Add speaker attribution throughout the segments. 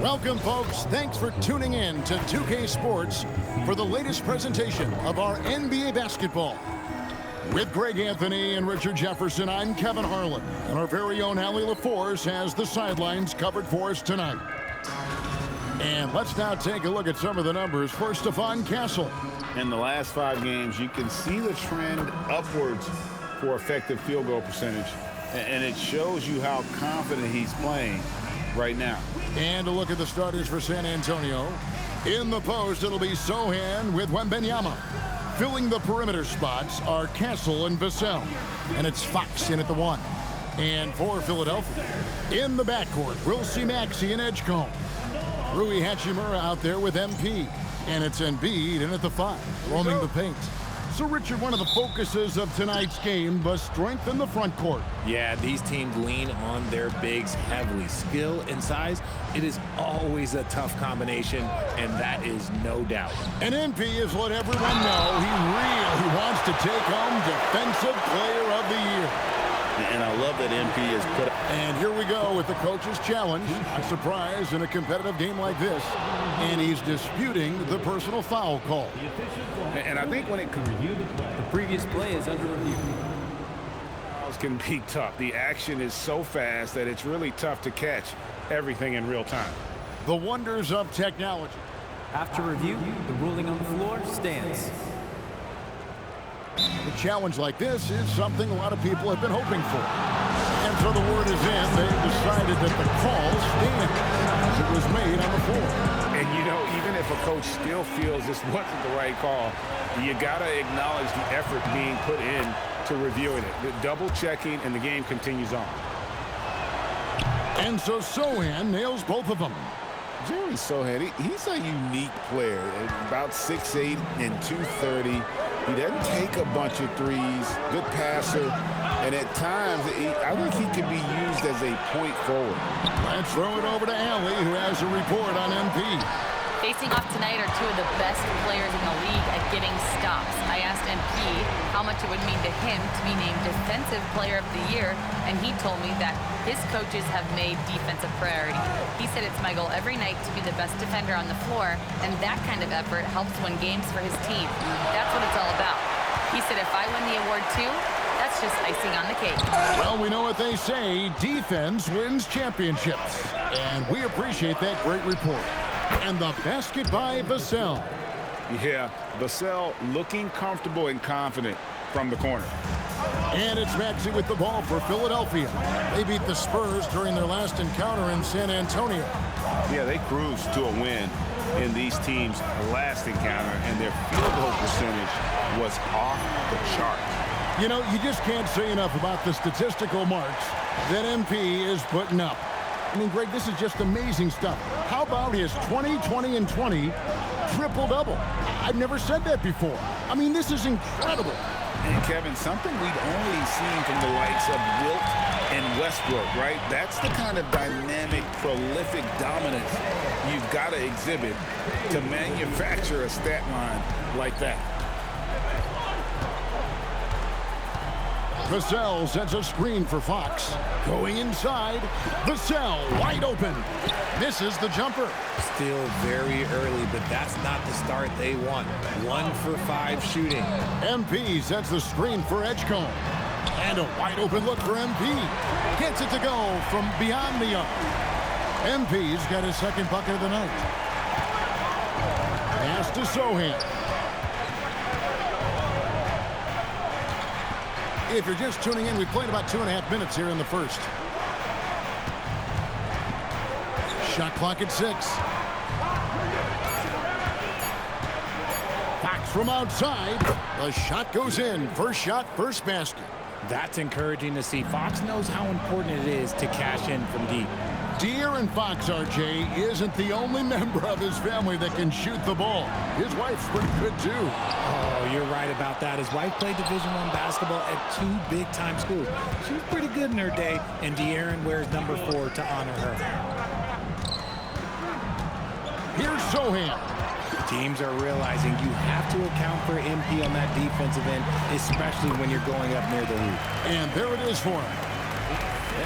Speaker 1: Welcome, folks. Thanks for tuning in to 2K Sports for the latest presentation of our NBA basketball. With Greg Anthony and Richard Jefferson, I'm Kevin Harlan. And our very own Allie LaForce has the sidelines covered for us tonight. And let's now take a look at some of the numbers for Stephon Castle.
Speaker 2: In the last 5 games, you can see the trend upwards for effective field goal percentage. And it shows you how confident he's playing right now.
Speaker 1: And a look at the starters for San Antonio. In the post, it'll be Sohan with Wembanyama. Filling the perimeter spots are Castle and Vassell. And it's Fox in at the 1. And for Philadelphia, in the backcourt, we'll see Maxey and Edgecombe. Rui Hachimura out there with MP. And it's Embiid in at the 5, roaming the paint. So, Richard, one of the focuses of tonight's game was strength in the front court.
Speaker 3: Yeah, these teams lean on their bigs heavily. Skill and size, it is always a tough combination, and that is no doubt.
Speaker 1: And MP has let everyone know he really wants to take home Defensive Player of the Year.
Speaker 2: And I love that MP is put.
Speaker 1: And here we go with the coach's challenge. A surprise in a competitive game like this. And he's disputing the personal foul call.
Speaker 2: And I think when it comes,
Speaker 4: the previous play is under review.
Speaker 2: Fouls can be tough. The action is so fast that it's really tough to catch everything in real time.
Speaker 1: The wonders of technology.
Speaker 4: After review, the ruling on the floor stands.
Speaker 1: A challenge like this is something a lot of people have been hoping for. And so the word is in. They've decided that the call stands as it was made on the floor.
Speaker 2: And, you know, even if a coach still feels this wasn't the right call, you got to acknowledge the effort being put in to reviewing it. The double checking, and the game continues on.
Speaker 1: And so Sohan nails both of them.
Speaker 2: Jerry Sohan, he's a unique player. About 6'8" and 230. He doesn't take a bunch of threes. Good passer. And at times, I think he could be used as a point forward.
Speaker 1: Let's throw it over to Allie, who has a report on MP.
Speaker 5: Facing off tonight are 2 of the best players in the league at getting stops. I asked MP how much it would mean to him to be named Defensive Player of the Year, and he told me that his coaches have made defense a priority. He said it's my goal every night to be the best defender on the floor, and that kind of effort helps win games for his team. That's what it's all about. He said if I win the award too, that's just icing on the cake.
Speaker 1: Well, we know what they say. Defense wins championships. And we appreciate that great report. And the basket by Vassell.
Speaker 2: Yeah, Vassell looking comfortable and confident from the corner.
Speaker 1: And it's Maxey with the ball for Philadelphia. They beat the Spurs during their last encounter in San Antonio.
Speaker 2: Yeah, they cruised to a win in these teams' last encounter, and their field goal percentage was off the chart.
Speaker 1: You know, you just can't say enough about the statistical marks that MP is putting up. I mean, Greg, this is just amazing stuff. How about his 20, 20, and 20 triple-double? I've never said that before. I mean, this is incredible.
Speaker 2: And, Kevin, something we'd only seen from the likes of Wilt and Westbrook, right? That's the kind of dynamic, prolific dominance you've got to exhibit to manufacture a stat line like that.
Speaker 1: Vassell sets a screen for Fox. Going inside, Vassell wide open. Misses the jumper.
Speaker 3: Still very early, but that's not the start they want. 1 for 5 shooting.
Speaker 1: MP sets the screen for Edgecombe. And a wide open look for MP. Gets it to go from beyond the arc. MP's got his second bucket of the night. Pass to Sohan. If you're just tuning in, we played about 2.5 minutes here in the first. Shot clock at 6. Fox from outside. The shot goes in. First shot, first basket.
Speaker 3: That's encouraging to see. Fox knows how important it is to cash in from deep.
Speaker 1: De'Aaron Fox, RJ, isn't the only member of his family that can shoot the ball. His wife's pretty good, too.
Speaker 3: Oh, you're right about that. His wife played Division I basketball at 2 big-time schools. She was pretty good in her day, and De'Aaron wears number 4 to honor her.
Speaker 1: Here's Sohan.
Speaker 3: Teams are realizing you have to account for MP on that defensive end, especially when you're going up near the hoop.
Speaker 1: And there it is for him.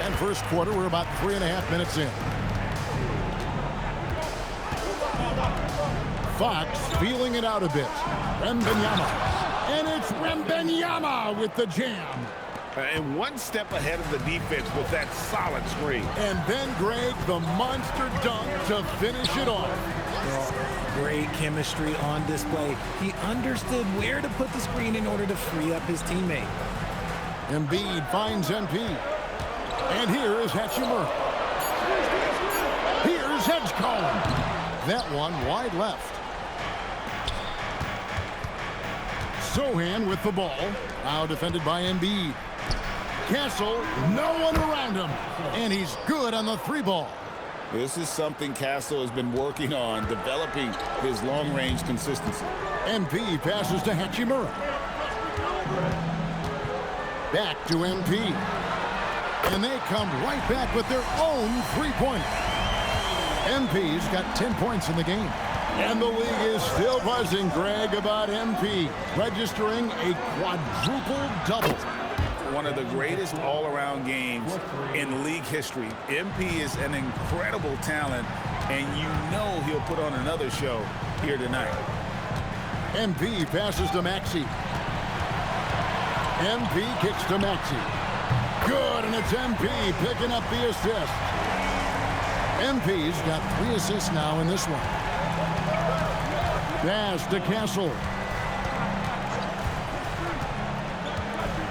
Speaker 1: And first quarter, we're about 3.5 minutes in. Fox feeling it out a bit. Wembanyama. And it's Wembanyama with the jam.
Speaker 2: And one step ahead of the defense with that solid screen.
Speaker 1: And then, Greg, the monster dunk to finish it off.
Speaker 3: Great chemistry on display. He understood where to put the screen in order to free up his teammate.
Speaker 1: Embiid finds MP. And here is Hachimura. Here's Edgecombe. That one wide left. Sohan with the ball. Now defended by Embiid. Castle, no one around him. And he's good on the three ball.
Speaker 2: This is something Castle has been working on, developing his long-range consistency.
Speaker 1: MP passes to Hachimura. Back to MP. And they come right back with their own three-pointer. MP's got 10 points in the game. And the league is still buzzing, Greg, about MP registering a quadruple double.
Speaker 2: One of the greatest all-around games in league history. MP is an incredible talent, and you know he'll put on another show here tonight.
Speaker 1: MP passes to Maxey. MP kicks to Maxey. Good, and it's MP picking up the assist. MP's got 3 assists now in this one. Pass to Castle.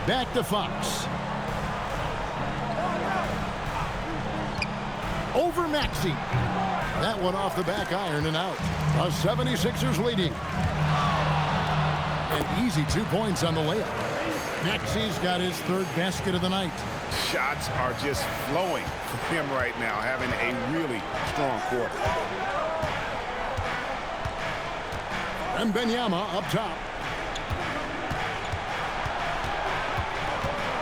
Speaker 1: Back to Fox. Over Maxey. That one off the back iron and out. The 76ers leading. An easy 2 points on the layup. Maxey's got his third basket of the night.
Speaker 2: Shots are just flowing for him right now, having a really strong quarter.
Speaker 1: And Wembanyama up top.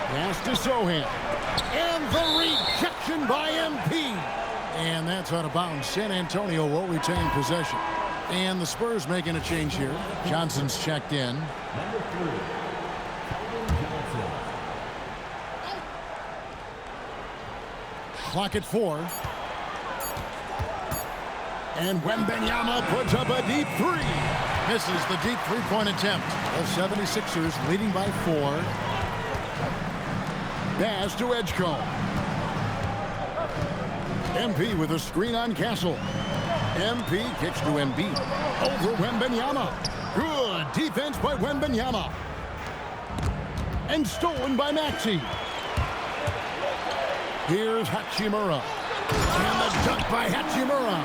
Speaker 1: Pass to Sohan. And the rejection by MP. And that's out of bounds. San Antonio will retain possession. And the Spurs making a change here. Johnson's checked in. Clock at 4. And Wembanyama puts up a deep three. Misses the deep three-point attempt. The 76ers leading by 4. Pass to Edgecombe. MP with a screen on Castle. MP kicks to Embiid. Over Wembanyama. Good defense by Wembanyama. And stolen by Maxey. Here's Hachimura. And the dunk by Hachimura.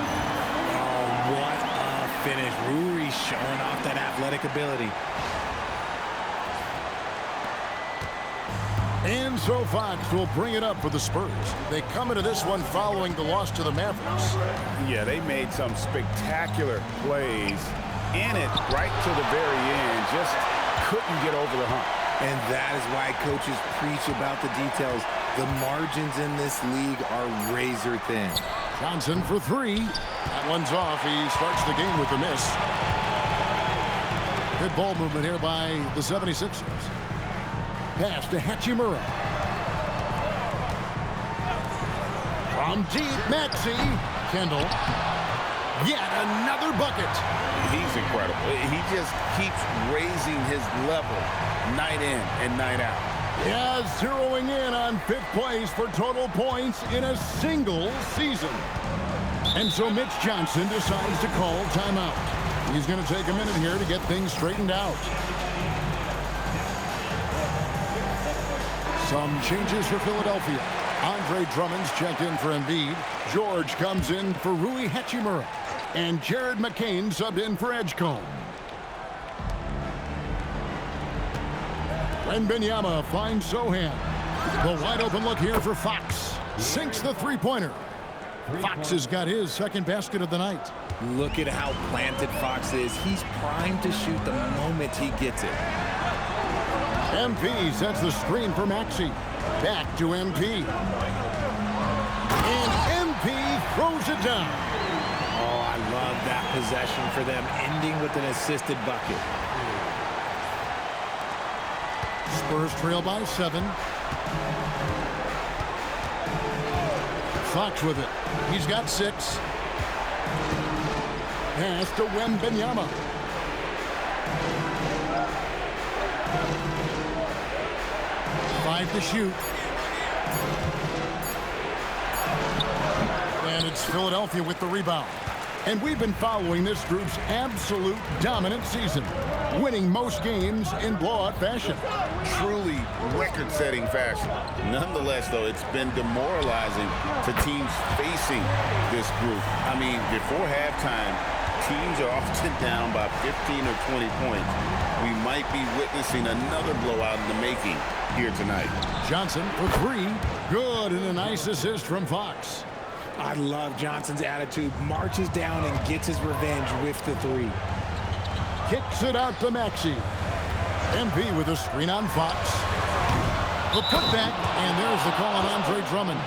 Speaker 3: Oh, what a finish. Rui showing off that athletic ability.
Speaker 1: And so Fox will bring it up for the Spurs. They come into this one following the loss to the Mavericks.
Speaker 2: Yeah, they made some spectacular plays in it right to the very end. Just couldn't get over the hump.
Speaker 3: And that is why coaches preach about the details. The margins in this league are razor thin.
Speaker 1: Johnson for 3. That one's off. He starts the game with a miss. Good ball movement here by the 76ers. Pass to Hachimura. From deep, Maxey. Kendall. Yet another bucket.
Speaker 2: He's incredible. He just keeps raising his level night in and night out.
Speaker 1: Yeah, zeroing in on 5th place for total points in a single season. And so Mitch Johnson decides to call timeout. He's going to take a minute here to get things straightened out. Some changes for Philadelphia. Andre Drummond's checked in for Embiid. George comes in for Rui Hachimura. And Jared McCain subbed in for Edgecombe. Wembanyama finds Sohan. The wide open look here for Fox. Sinks the three-pointer. Fox has got his second basket of the night.
Speaker 3: Look at how planted Fox is. He's primed to shoot the moment he gets it.
Speaker 1: MP sets the screen for Maxey. Back to MP. And MP throws it down.
Speaker 3: Oh, I love that possession for them, ending with an assisted bucket.
Speaker 1: Spurs trail by 7. Fox with it. He's got 6. Pass to Wembanyama. Five to shoot. And it's Philadelphia with the rebound. And we've been following this group's absolute dominant season, winning most games in blowout fashion.
Speaker 2: Truly record-setting fashion. Nonetheless, though, it's been demoralizing to teams facing this group. I mean, before halftime, teams are often down by 15 or 20 points. We might be witnessing another blowout in the making here tonight.
Speaker 1: Johnson for three. Good, and a nice assist from Fox.
Speaker 3: I love Johnson's attitude. Marches down and gets his revenge with the three.
Speaker 1: Kicks it out to Maxey. MP with a screen on Fox. The putback, and there's the call on Andre Drummond.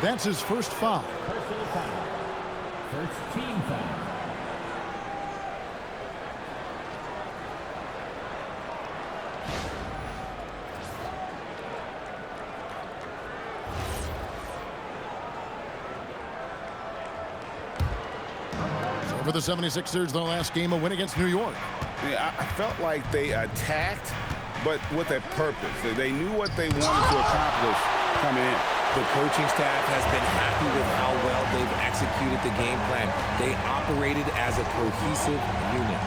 Speaker 1: That's his first foul.
Speaker 6: First team foul.
Speaker 1: For the 76ers, their last game, a win against New York.
Speaker 2: Yeah, I felt like they attacked, but with a purpose. They knew what they wanted to accomplish coming in.
Speaker 7: The coaching staff has been happy with how well they've executed the game plan. They operated as a cohesive unit.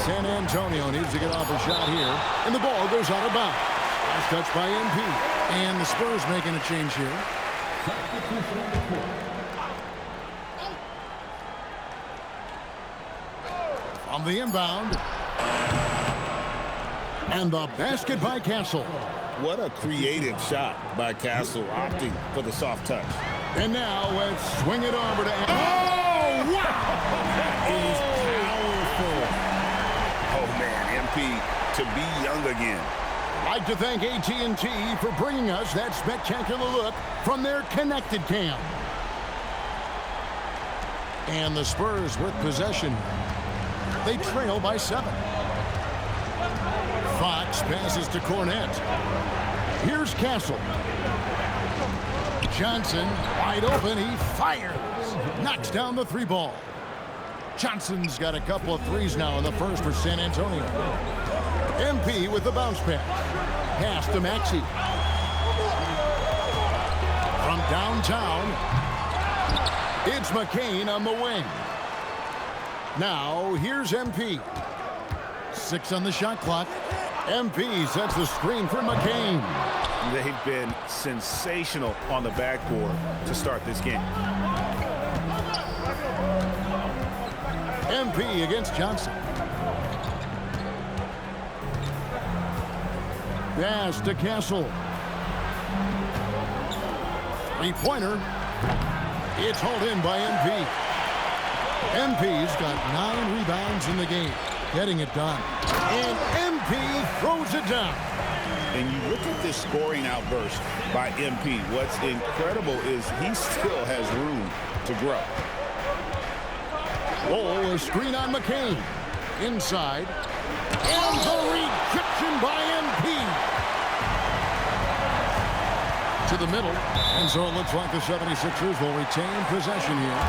Speaker 1: San Antonio needs to get off a shot here, and the ball goes out of bounds. Last touch by MP. And the Spurs making a change here. On the inbound. And the basket by Castle.
Speaker 2: What a creative shot by Castle, opting for the soft touch.
Speaker 1: And now let's swing it over to... Oh, wow! That is powerful.
Speaker 2: Oh, man, MP to be young again.
Speaker 1: I'd like to thank AT&T for bringing us that spectacular look from their connected cam. And the Spurs with possession. They trail by 7. Fox passes to Cornette. Here's Castle. Johnson wide open. He fires. Knocks down the three ball. Johnson's got a couple of threes now in the first for San Antonio. MP with the bounce pass. Pass to Maxey. From downtown, it's McCain on the wing. Now, here's MP. 6 on the shot clock. MP sets the screen for McCain.
Speaker 2: They've been sensational on the backboard to start this game.
Speaker 1: MP against Johnson. Pass to Castle. Three-pointer. It's hauled in by MP. MP's got 9 rebounds in the game, getting it done. And MP throws it down.
Speaker 2: And you look at this scoring outburst by MP. What's incredible is he still has room to grow.
Speaker 1: Oh, a screen on McCain. Inside. And the rejection by MP. To the middle. And so it looks like the 76ers will retain possession here.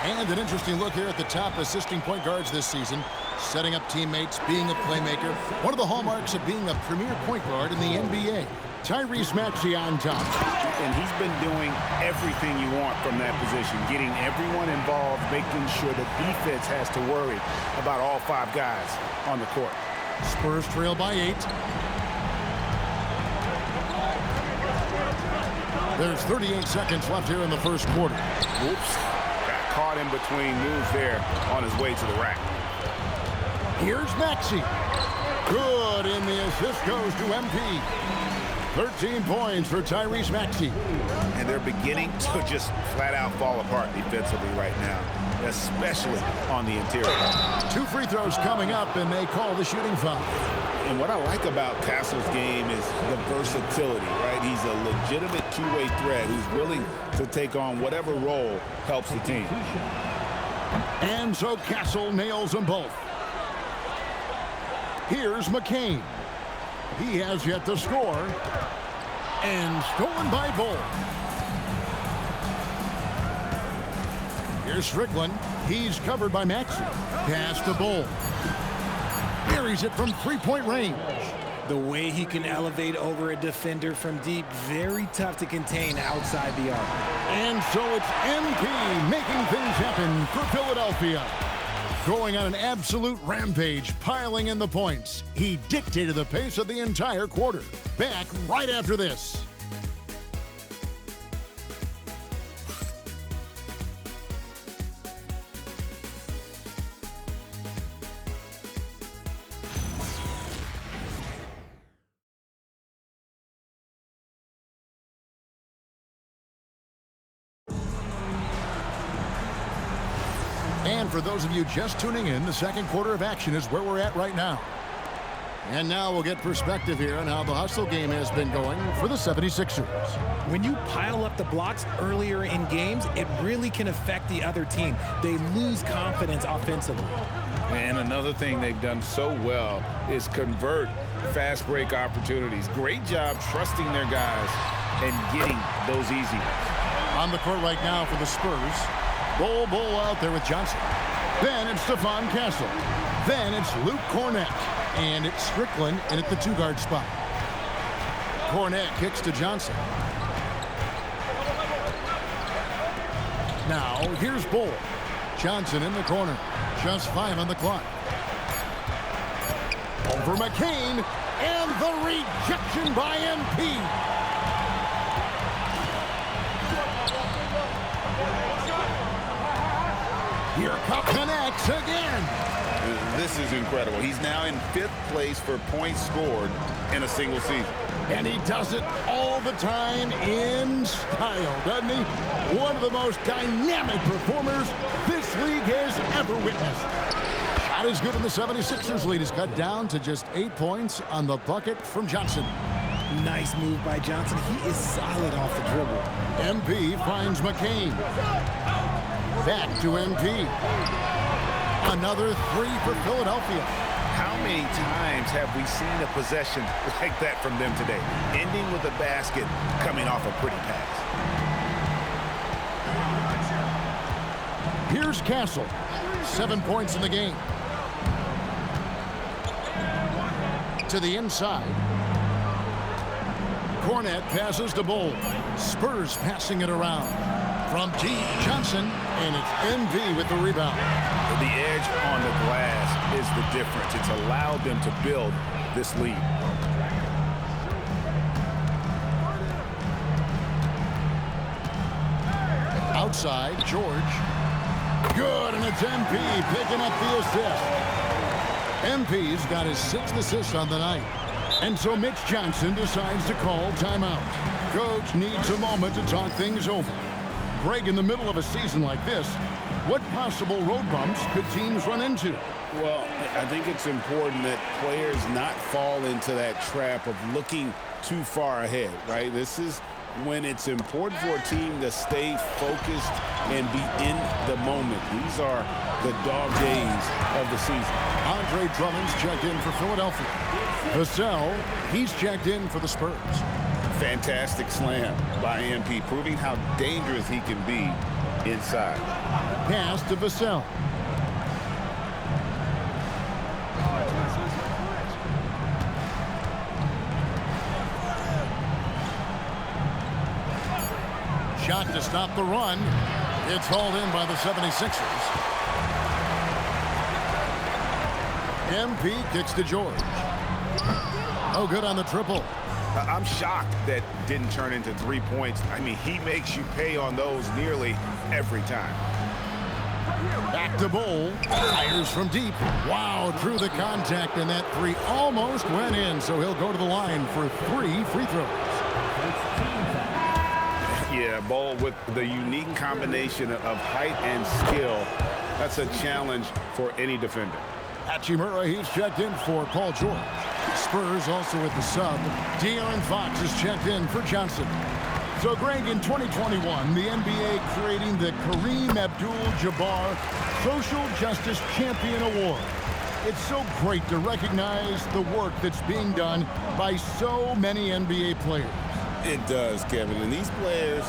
Speaker 1: And an interesting look here at the top assisting point guards this season. Setting up teammates, being a playmaker. One of the hallmarks of being a premier point guard in the NBA. Tyrese Maxey on top.
Speaker 2: And he's been doing everything you want from that position. Getting everyone involved, making sure the defense has to worry about all 5 guys on the court.
Speaker 1: Spurs trail by 8. There's 38 seconds left here in the first quarter.
Speaker 2: Whoops. Got caught in between moves there on his way to the rack.
Speaker 1: Here's Maxey. Good, and the assist goes to MP. 13 points for Tyrese Maxey.
Speaker 2: And they're beginning to just flat out fall apart defensively right now, especially on the interior.
Speaker 1: 2 free throws coming up, and they call the shooting foul.
Speaker 2: And what I like about Castle's game is the versatility, right? He's a legitimate two-way threat who's willing to take on whatever role helps the team.
Speaker 1: And so Castle nails them both. Here's McCain. He has yet to score. And stolen by Bull. Here's Strickland. He's covered by Maxey. Pass to Bull. Buries it from three-point range.
Speaker 3: The way he can elevate over a defender from deep, very tough to contain outside the arc.
Speaker 1: And so it's MP making things happen for Philadelphia. Going on an absolute rampage, piling in the points. He dictated the pace of the entire quarter. Back right after this. And for those of you just tuning in, the second quarter of action is where we're at right now. And now we'll get perspective here on how the hustle game has been going for the 76ers.
Speaker 3: When you pile up the blocks earlier in games, it really can affect the other team. They lose confidence offensively.
Speaker 2: And another thing they've done so well is convert fast break opportunities. Great job trusting their guys and getting those easy ones.
Speaker 1: On the court right now for the Spurs. Bull out there with Johnson. Then it's Stephon Castle. Then it's Luke Cornett. And it's Strickland in at the two-guard spot. Cornett kicks to Johnson. Now here's Bull. Johnson in the corner. Just 5 on the clock. Over McCain. And the rejection by MP. Here comes connects again.
Speaker 2: This is incredible. He's now in 5th place for points scored in a single season.
Speaker 1: And he does it all the time in style, doesn't he? One of the most dynamic performers this league has ever witnessed. Shot is good, and the 76ers lead is cut down to just 8 points on the bucket from Johnson.
Speaker 3: Nice move by Johnson. He is solid off the dribble.
Speaker 1: MP finds McCain. Back to MP. Another 3 for Philadelphia.
Speaker 2: How many times have we seen a possession like that from them today? Ending with a basket, coming off a pretty pass.
Speaker 1: Here's Castle. 7 points in the game. To the inside. Cornett passes to Bull. Spurs passing it around. From G. Johnson, and it's MV with the rebound.
Speaker 2: The edge on the glass is the difference. It's allowed them to build this lead.
Speaker 1: Outside, George. Good, and it's MP picking up the assist. MP's got his 6th assist on the night. And so Mitch Johnson decides to call timeout. Coach needs a moment to talk things over. Greg, in the middle of a season like this, what possible road bumps could teams run into?
Speaker 2: Well, I think it's important that players not fall into that trap of looking too far ahead, right? This is when it's important for a team to stay focused and be in the moment. These are the dog days of the season.
Speaker 1: Andre Drummond's checked in for Philadelphia. Vassell, he's checked in for the Spurs.
Speaker 2: Fantastic slam by MP, proving how dangerous he can be inside.
Speaker 1: Pass to Vassell. Shot to stop the run. It's hauled in by the 76ers. MP kicks to George. Oh, good on the triple.
Speaker 2: I'm shocked that didn't turn into 3 points. I mean, he makes you pay on those nearly every time.
Speaker 1: Back to Bull. Fires from deep. Wow, through the contact, and that 3 almost went in, so he'll go to the line for 3 free throws.
Speaker 2: Yeah, Bull with the unique combination of height and skill. That's a challenge for any defender.
Speaker 1: Hachimura, he's checked in for Paul George. Spurs also with the sub. De'Aaron Fox is checked in for Johnson. So, Greg, in 2021, the NBA creating the Kareem Abdul-Jabbar Social Justice Champion Award. It's so great to recognize the work that's being done by so many NBA players.
Speaker 2: It does, Kevin. And these players,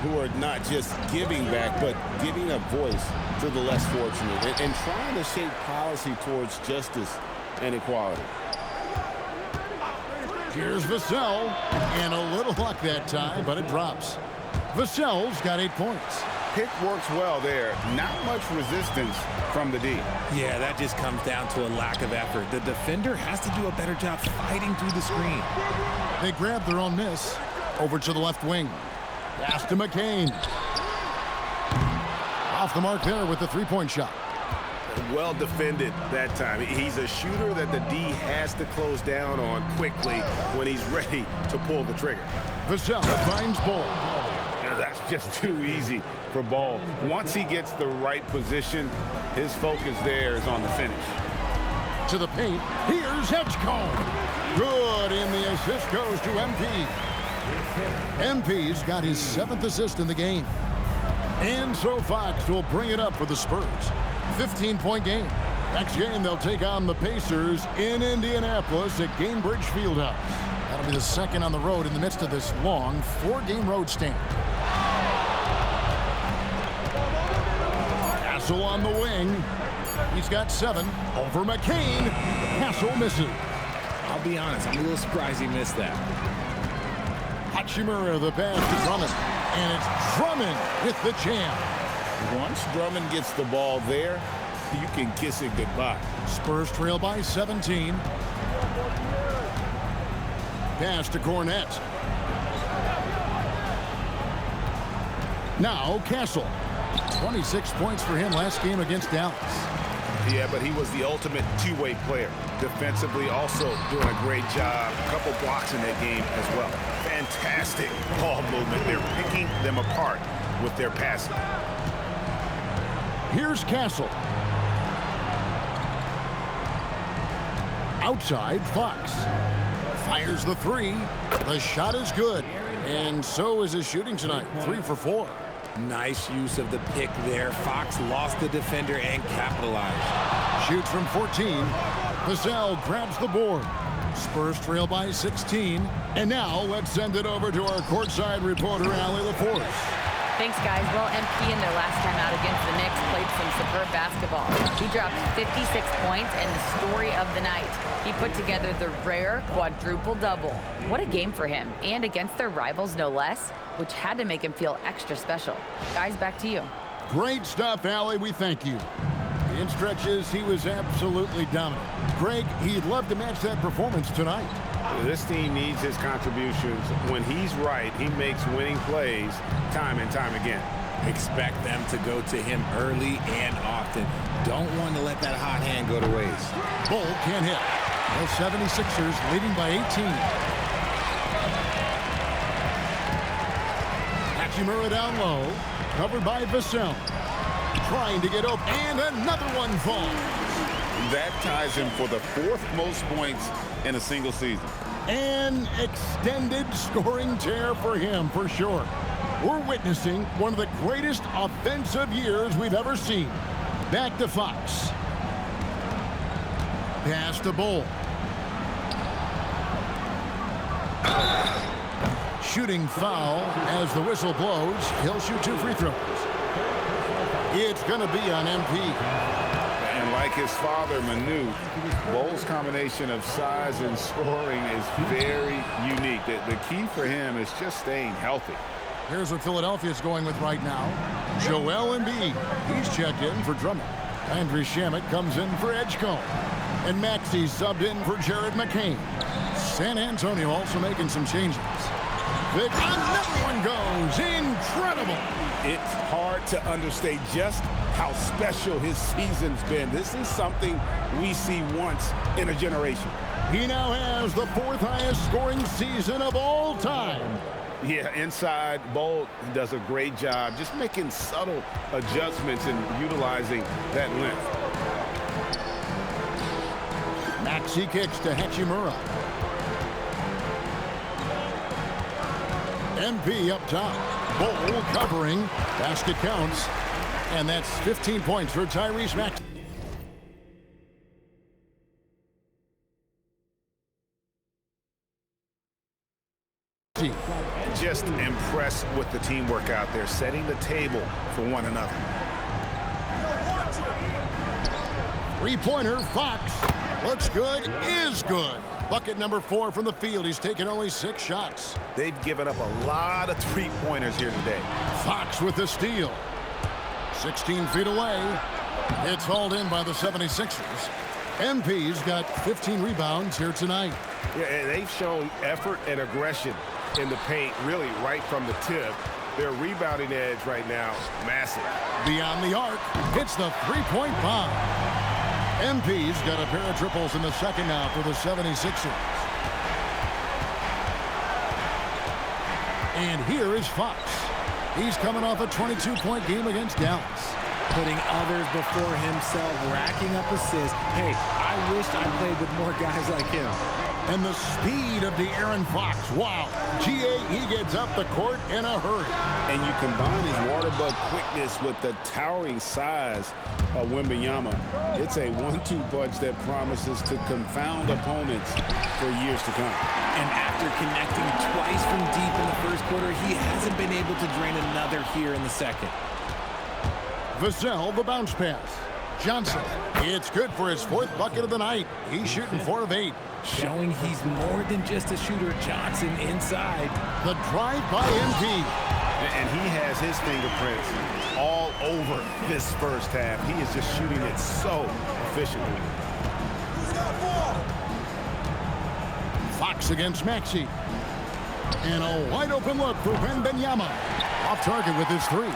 Speaker 2: who are not just giving back, but giving a voice to the less fortunate and trying to shape policy towards justice and equality.
Speaker 1: Here's Vassell, and a little luck that time, but it drops. Vassell's got 8 points.
Speaker 2: Pick works well there. Not much resistance from the D.
Speaker 7: Yeah, that just comes down to a lack of effort. The defender has to do a better job fighting through the screen.
Speaker 1: They grab their own miss. Over to the left wing. Pass to McCain. Off the mark there with the three-point shot.
Speaker 2: Well defended that time. He's a shooter that the D has to close down on quickly when he's ready to pull the trigger.
Speaker 1: Vassell finds Bull.
Speaker 2: That's just too easy for Ball. Once he gets the right position, his focus there is on the finish.
Speaker 1: To the paint. Here's Edgecombe. Good, and the assist goes to MP. MP's got his 7th assist in the game. And so Fox will bring it up for the Spurs. 15-point game. Next game, they'll take on the Pacers in Indianapolis at Gainbridge Fieldhouse. That'll be the second on the road in the midst of this long 4-game road stand. Castle on the wing. He's got 7 over McCain. Castle misses.
Speaker 7: I'll be honest, I'm a little surprised he missed that.
Speaker 1: Hachimura the pass to Drummond. And it's Drummond with the jam.
Speaker 2: Once Drummond gets the ball there, you can kiss it goodbye.
Speaker 1: Spurs trail by 17. Pass to Cornette. Now Castle. 26 points for him last game against Dallas.
Speaker 2: Yeah, but he was the ultimate two-way player. Defensively also doing a great job. A couple blocks in that game as well. Fantastic ball movement. They're picking them apart with their passing.
Speaker 1: Here's Castle. Outside, Fox. Fires the 3. The shot is good. And so is his shooting tonight. 3 for 4.
Speaker 7: Nice use of the pick there. Fox lost the defender and capitalized.
Speaker 1: Shoots from 14. Vassell grabs the board. Spurs trail by 16. And now let's send it over to our courtside reporter, Allie LaForce.
Speaker 5: Thanks, guys. Well, MP in their last time out against the Knicks played some superb basketball. He dropped 56 points and the story of the night. He put together the rare quadruple double. What a game for him, and against their rivals, no less, which had to make him feel extra special. Guys, back to you.
Speaker 1: Great stuff, Allie. We thank you. In stretches, he was absolutely dominant. Greg, he'd love to match that performance tonight.
Speaker 2: This team needs his contributions. When he's right, he makes winning plays time and time again.
Speaker 7: Expect them to go to him early and often. Don't want to let that hot hand go to waste.
Speaker 1: Bull can't hit. The 76ers leading by 18. Hachimura down low. Covered by Vassell. Trying to get up, and another one falls.
Speaker 2: That ties him for the 4th most points in a single season.
Speaker 1: An extended scoring tear for him, for sure. We're witnessing one of the greatest offensive years we've ever seen. Back to Fox. Pass to Bull. Shooting foul as the whistle blows. He'll shoot 2 free throws. It's going to be on MP.
Speaker 2: And like his father, Manu, Bull's combination of size and scoring is very unique. The key for him is just staying healthy.
Speaker 1: Here's what Philadelphia's going with right now. Joel Embiid. He's checked in for Drummond. Andrew Shamet comes in for Edgecombe. And Maxey subbed in for Jared McCain. San Antonio also making some changes. Another one goes. Incredible.
Speaker 2: It's hard to understate just how special his season's been. This is something we see once in a generation.
Speaker 1: He now has the 4th highest scoring season of all time.
Speaker 2: Yeah, inside, Bull does a great job just making subtle adjustments and utilizing that length.
Speaker 1: Maxey kicks to Hachimura. MP up top. Bull covering. Basket counts. And that's 15 points for Tyrese Maxey.
Speaker 2: just impressed with the teamwork out there, setting the table for one another.
Speaker 1: Three-pointer, Fox. Looks good, is good. Bucket number 4 from the field. He's taken only 6 shots.
Speaker 2: They've given up a lot of three-pointers here today.
Speaker 1: Fox with the steal. 16 feet away. It's hauled in by the 76ers. MP's got 15 rebounds here tonight.
Speaker 6: Yeah, they've shown effort and aggression in the paint, really right from the tip. Their rebounding edge right now, massive.
Speaker 1: Beyond the arc, hits the three-point bomb. MP's got a pair of triples in the second half for the 76ers. And here is Fox. He's coming off a 22-point game against Dallas.
Speaker 3: Putting others before himself, racking up assists. Hey, I wish I played with more guys like him.
Speaker 1: And the speed of De'Aaron Fox. Wow. GA, he gets up the court in a hurry.
Speaker 2: And you combine his water bug quickness with the towering size of Wembanyama. It's a 1-2 punch that promises to confound opponents for years to come.
Speaker 3: And after connecting twice from deep in the first quarter, he hasn't been able to drain another here in the second.
Speaker 1: Vassell, the bounce pass. Johnson, it's good for his 4th bucket of the night. He's shooting 4 of 8.
Speaker 3: Showing he's more than just a shooter. Johnson inside.
Speaker 1: The drive by MP.
Speaker 6: And he has his fingerprints all over this first half. He is just shooting it so efficiently.
Speaker 1: Fox against Maxey. And a wide open look for Wembanyama. Off target with his 3.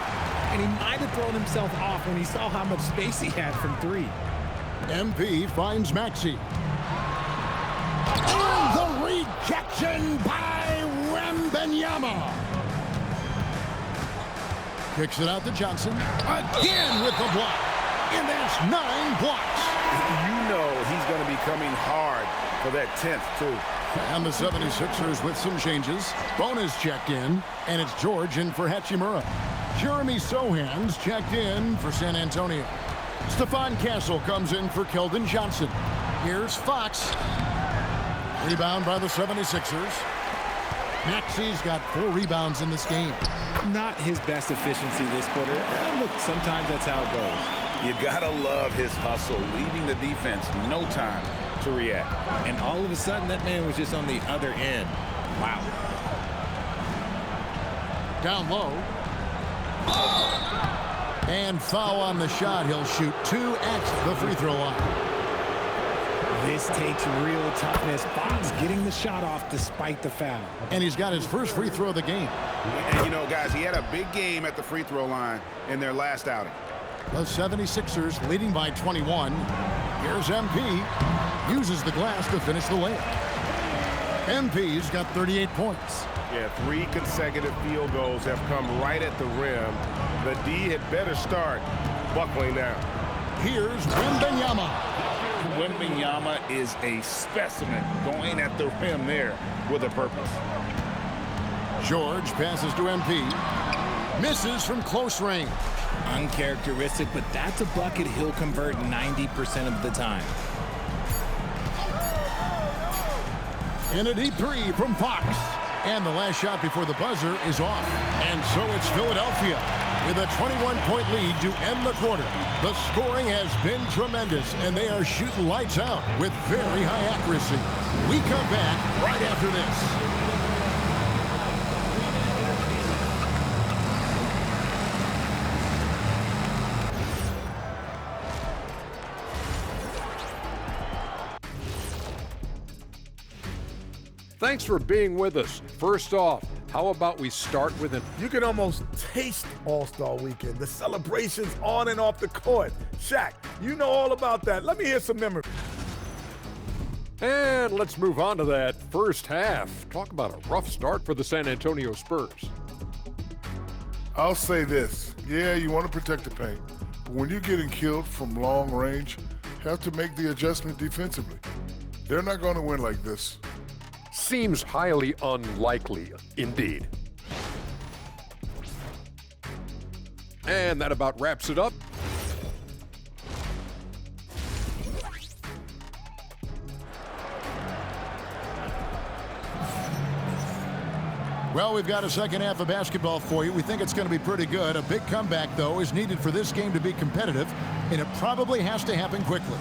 Speaker 3: And he might have thrown himself off when he saw how much space he had from 3.
Speaker 1: MP finds Maxey. Oh, the rejection by Wembanyama. Kicks it out to Johnson. Again with the block. And that's 9 blocks.
Speaker 6: You know he's going to be coming hard for that 10th, too.
Speaker 1: And the 76ers with some changes. Bonus checked in, and it's George in for Hachimura. Jeremy Sohan's checked in for San Antonio. Stephon Castle comes in for Keldon Johnson. Here's Fox. Rebound by the 76ers. Maxey's got 4 rebounds in this game.
Speaker 3: Not his best efficiency this quarter. Look, sometimes that's how it goes.
Speaker 2: You gotta love his hustle, leaving the defense no time to react.
Speaker 3: And all of a sudden, that man was just on the other end. Wow.
Speaker 1: Down low. And foul on the shot. He'll shoot 2 at the free throw line.
Speaker 3: This takes real toughness. Fox getting the shot off despite the foul.
Speaker 1: And he's got his first free throw of the game.
Speaker 2: And you know, guys, he had a big game at the free throw line in their last outing.
Speaker 1: The 76ers leading by 21. Here's MP. Uses the glass to finish the layup. MP's got 38 points.
Speaker 6: Yeah, 3 consecutive field goals have come right at the rim. The D had better start buckling down.
Speaker 1: Here's Wembanyama.
Speaker 2: Wembanyama is a specimen going at the rim there with a purpose.
Speaker 1: George passes to MP. Misses from close range.
Speaker 3: Uncharacteristic, but that's a bucket he'll convert 90% of the time.
Speaker 1: And a deep 3 from Fox. And the last shot before the buzzer is off. And so it's Philadelphia with a 21-point lead to end the quarter. The scoring has been tremendous, and they are shooting lights out with very high accuracy. We come back right after this.
Speaker 8: Thanks for being with us. First off, how about we start with an...
Speaker 9: You can almost taste All-Star Weekend, the celebrations on and off the court. Shaq, you know all about that. Let me hear some memories.
Speaker 8: And let's move on to that first half. Talk about a rough start for the San Antonio Spurs.
Speaker 10: I'll say this. Yeah, you want to protect the paint. But when you're getting killed from long range, you have to make the adjustment defensively. They're not going to win like this.
Speaker 8: Seems highly unlikely, indeed. And that about wraps it up.
Speaker 1: Well, we've got a second half of basketball for you. We think it's going to be pretty good. A big comeback, though, is needed for this game to be competitive, and it probably has to happen quickly.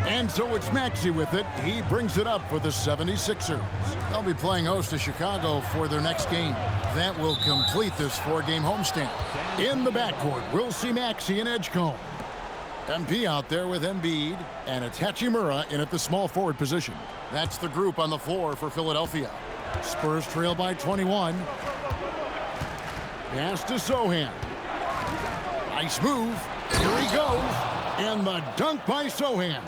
Speaker 1: And so it's Maxey with it. He brings it up for the 76ers. They'll be playing host to Chicago for their next game. That will complete this four-game homestand. In the backcourt, we'll see Maxey and Edgecombe. MP out there with Embiid, and it's Hachimura in at the small forward position. That's the group on the floor for Philadelphia. Spurs trail by 21. Pass to Sohan. Nice move. Here he goes. And the dunk by Sohan.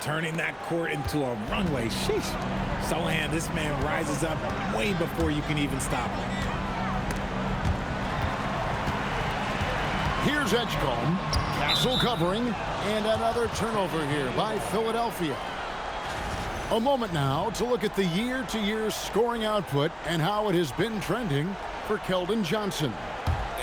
Speaker 3: Turning that court into a runway. Sheesh. Sohan, this man rises up way before you can even stop him.
Speaker 1: Here's Edgecombe. Castle covering. And another turnover here by Philadelphia. A moment now to look at the year-to-year scoring output and how it has been trending for Keldon Johnson.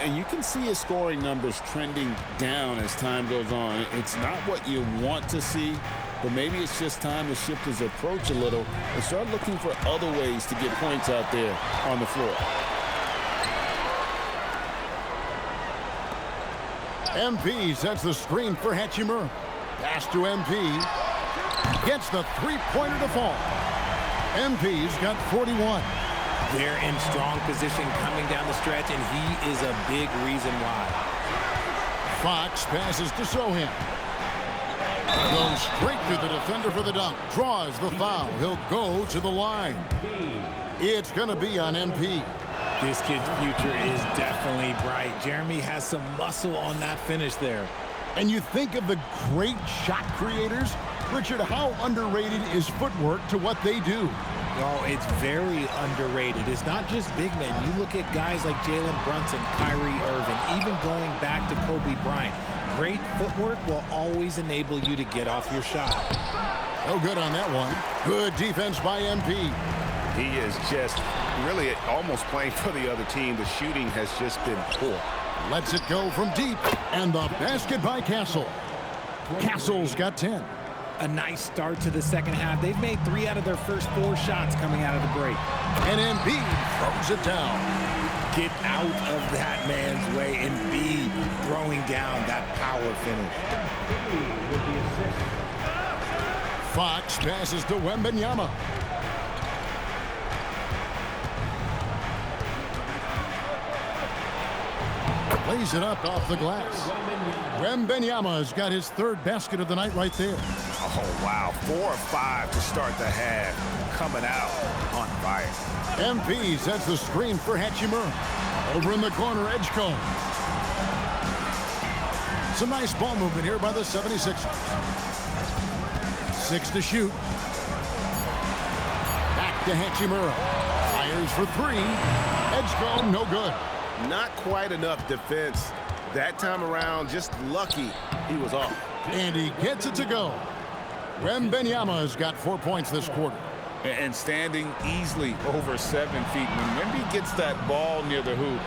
Speaker 2: And you can see his scoring numbers trending down as time goes on. It's not what you want to see, but maybe it's just time to shift his approach a little and start looking for other ways to get points out there on the floor.
Speaker 1: MP sets the screen for Hachimura. Pass to MP. Gets the three-pointer to fall. MP's got 41.
Speaker 3: They're in strong position coming down the stretch, and he is a big reason why.
Speaker 1: Fox passes to Sohan. Goes straight to the defender for the dunk. Draws the foul. He'll go to the line. It's going to be on MP.
Speaker 3: This kid's future is definitely bright. Jeremy has some muscle on that finish there.
Speaker 1: And you think of the great shot creators? Richard, how underrated is footwork to what they do?
Speaker 3: Oh, it's very underrated. It's not just big men. You look at guys like Jalen Brunson, Kyrie Irving, even going back to Kobe Bryant. Great footwork will always enable you to get off your shot.
Speaker 1: No good on that one. Good defense by MP.
Speaker 6: He is just really almost playing for the other team. The shooting has just been poor.
Speaker 1: Lets it go from deep. And the basket by Castle. Castle's got 10.
Speaker 3: A nice start to the second half. They've made 3 out of their first 4 shots coming out of the break.
Speaker 1: And Embiid throws it down.
Speaker 3: Get out of that man's way. Embiid throwing down that power finish.
Speaker 1: Fox passes to Wembanyama. Lays it up off the glass. Wembanyama's got his 3rd basket of the night right there.
Speaker 6: Oh, wow. 4 of 5 to start the half. Coming out on fire.
Speaker 1: MP sets the screen for Hachimura. Over in the corner, Edgecombe. Some nice ball movement here by the 76ers. 6 to shoot. Back to Hachimura. Fires for 3. Edgecombe, no good.
Speaker 6: Not quite enough defense. That time around, just lucky he was off.
Speaker 1: And he gets it to go. Wembanyama's got 4 points this quarter.
Speaker 2: And standing easily over 7 feet. When Wemby gets that ball near the hoop,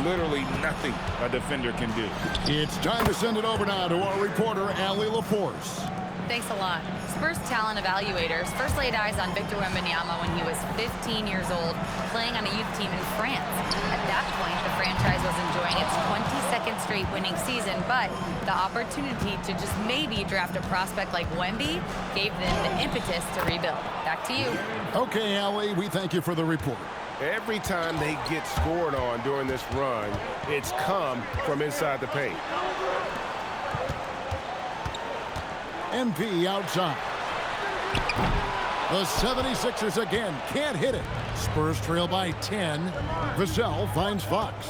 Speaker 2: literally nothing a defender can do.
Speaker 1: It's time to send it over now to our reporter, Allie LaForce.
Speaker 5: Thanks a lot. Spurs talent evaluators first laid eyes on Victor Wembanyama when he was 15 years old, playing on a youth team in France. At that point, the franchise was enjoying its 22nd straight winning season, but the opportunity to just maybe draft a prospect like Wemby gave them the impetus to rebuild. Back to you.
Speaker 1: Okay, Allie, we thank you for the report.
Speaker 6: Every time they get scored on during this run, it's come from inside the paint.
Speaker 1: MP outside. The 76ers again can't hit it. Spurs trail by 10. Vassell finds Fox.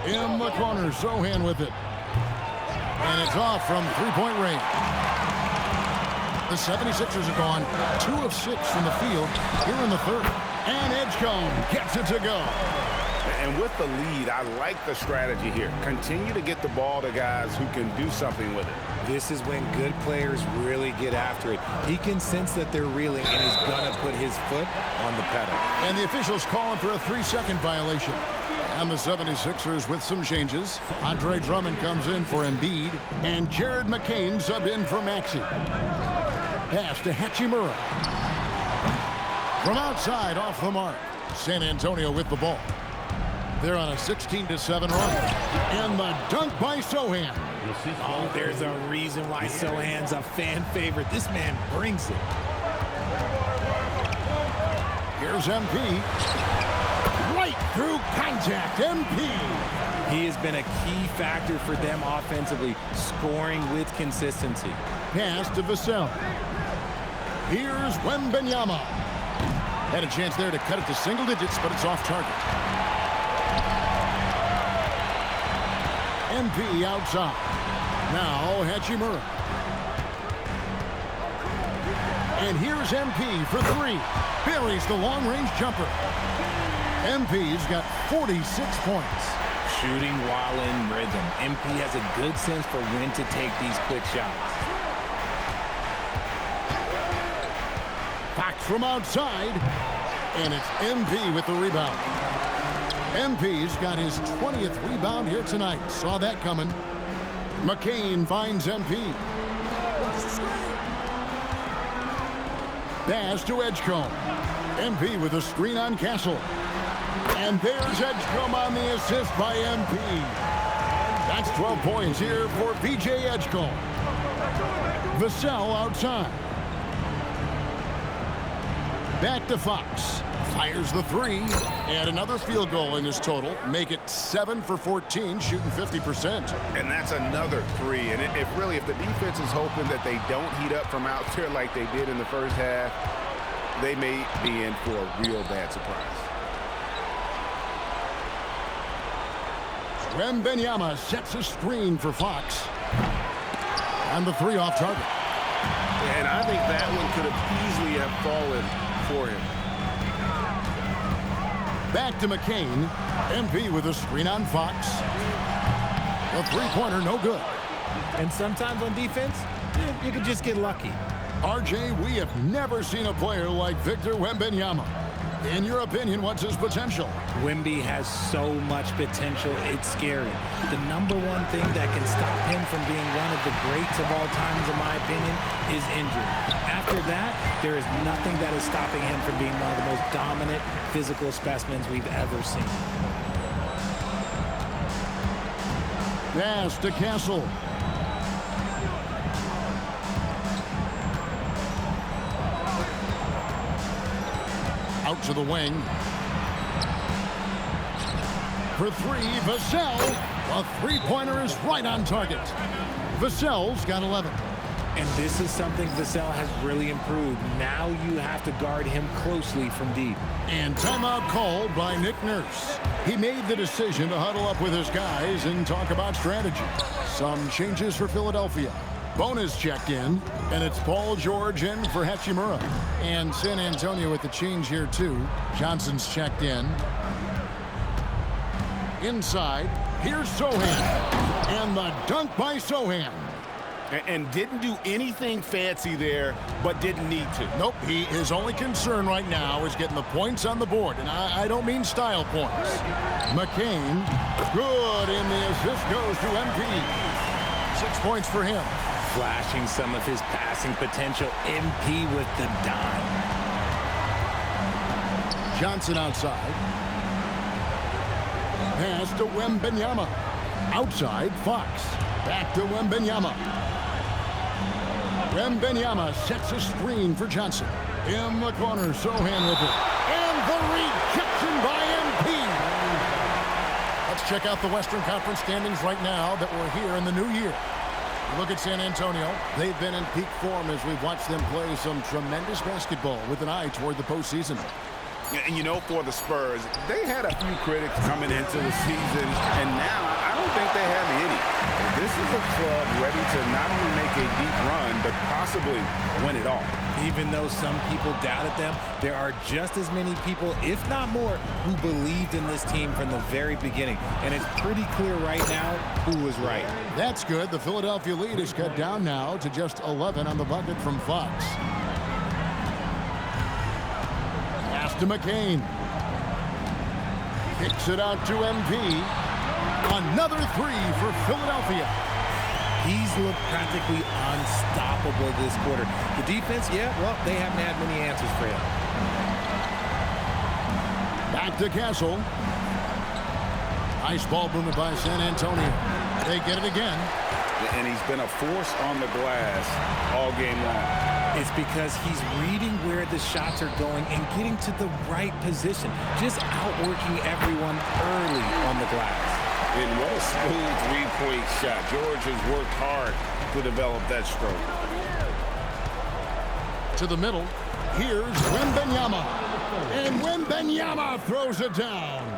Speaker 1: In the corner, Sohan with it. And it's off from three-point range. The 76ers are gone 2 of 6 from the field here in the 3rd. And Edgecombe gets it to go.
Speaker 6: And with the lead, I like the strategy here. Continue to get the ball to guys who can do something with it.
Speaker 3: This is when good players really get after it. He can sense that they're reeling, and he's going to put his foot on the pedal.
Speaker 1: And the officials calling for a 3-second violation. And the 76ers with some changes. Andre Drummond comes in for Embiid. And Jared McCain subbed in for Maxey. Pass to Hachimura. From outside, off the mark. San Antonio with the ball. They're on a 16-7 run. And the dunk by Sohan.
Speaker 3: Oh, there's a reason why Sohan's a fan favorite. This man brings it.
Speaker 1: Here's MP. Right through contact. MP.
Speaker 3: He has been a key factor for them offensively, scoring with consistency.
Speaker 1: Pass to Vassell. Here's Wembanyama. Had a chance there to cut it to single digits, but it's off target. MP outside. Now Hachimura. And here's MP for three. Buries the long-range jumper. MP's got 46 points.
Speaker 3: Shooting while in rhythm. MP has a good sense for when to take these quick shots.
Speaker 1: Fox from outside. And it's MP with the rebound. MP's got his 20th rebound here tonight. Saw that coming. McCain finds MP. Pass to Edgecombe. MP with a screen on Castle. And there's Edgecombe on the assist by MP. That's 12 points here for VJ Edgecombe. Vassell outside. Back to Fox. Fires the three. And another field goal in his total. Make it 7 for 14, shooting 50%.
Speaker 2: And that's another three. And if the defense is hoping that they don't heat up from out there like they did in the first half, they may be in for a real bad surprise.
Speaker 1: Wembanyama sets a screen for Fox. And the three off target.
Speaker 2: And I think that one could have easily have fallen for him.
Speaker 1: Back to McCain. MP with a screen on Fox. A three-pointer, no good.
Speaker 3: And sometimes on defense, you can just get lucky.
Speaker 1: RJ, we have never seen a player like Victor Wembanyama. In your opinion, what's his potential?
Speaker 3: Wemby has so much potential, it's scary. The number one thing that can stop him from being one of the greats of all times, in my opinion, is injury. After that, there is nothing that is stopping him from being one of the most dominant physical specimens we've ever seen.
Speaker 1: Pass to Castle. Out to the wing. For three, Vassell. A three-pointer is right on target. Vassell's got 11.
Speaker 3: And this is something Vassell has really improved. Now you have to guard him closely from deep.
Speaker 1: And timeout called by Nick Nurse. He made the decision to huddle up with his guys and talk about strategy. Some changes for Philadelphia. Bonus checked in, and it's Paul George in for Hachimura. And San Antonio with the change here, too. Johnson's checked in. Inside, here's Sohan. And the dunk by Sohan.
Speaker 2: And didn't do anything fancy there, but didn't need to.
Speaker 1: Nope, his only concern right now is getting the points on the board. And I don't mean style points. McCain, good, and the assist goes to MP. 6 points for him.
Speaker 3: Flashing some of his passing potential. MP with the dime.
Speaker 1: Johnson outside. Pass to Wembanyama. Outside, Fox. Back to Wembanyama. Wembanyama sets a screen for Johnson. In the corner, Sohan with it. And the rejection by MP. Let's check out the Western Conference standings right now that we're here in the new year. Look at San Antonio. They've been in peak form as we've watched them play some tremendous basketball with an eye toward the postseason.
Speaker 2: And you know, for the Spurs, they had a few critics coming into the season, and now I don't think they have any. This is a club ready to not only make a deep run, but possibly win it all.
Speaker 3: Even though some people doubted them, there are just as many people, if not more, who believed in this team from the very beginning. And it's pretty clear right now who was right.
Speaker 1: That's good. The Philadelphia lead is cut down now to just 11 on the bucket from Fox. Pass to McCain. Kicks it out to MP. Another three for Philadelphia.
Speaker 3: He's looked practically unstoppable this quarter. The defense, yeah, well, they haven't had many answers for him.
Speaker 1: Back to Castle. Nice ball movement by San Antonio. They get it again.
Speaker 2: And he's been a force on the glass all game long.
Speaker 3: It's because he's reading where the shots are going and getting to the right position, just outworking everyone early on the glass.
Speaker 2: And what a smooth three-point shot. George has worked hard to develop that stroke.
Speaker 1: To the middle. Here's Wembanyama. And Wembanyama throws it down.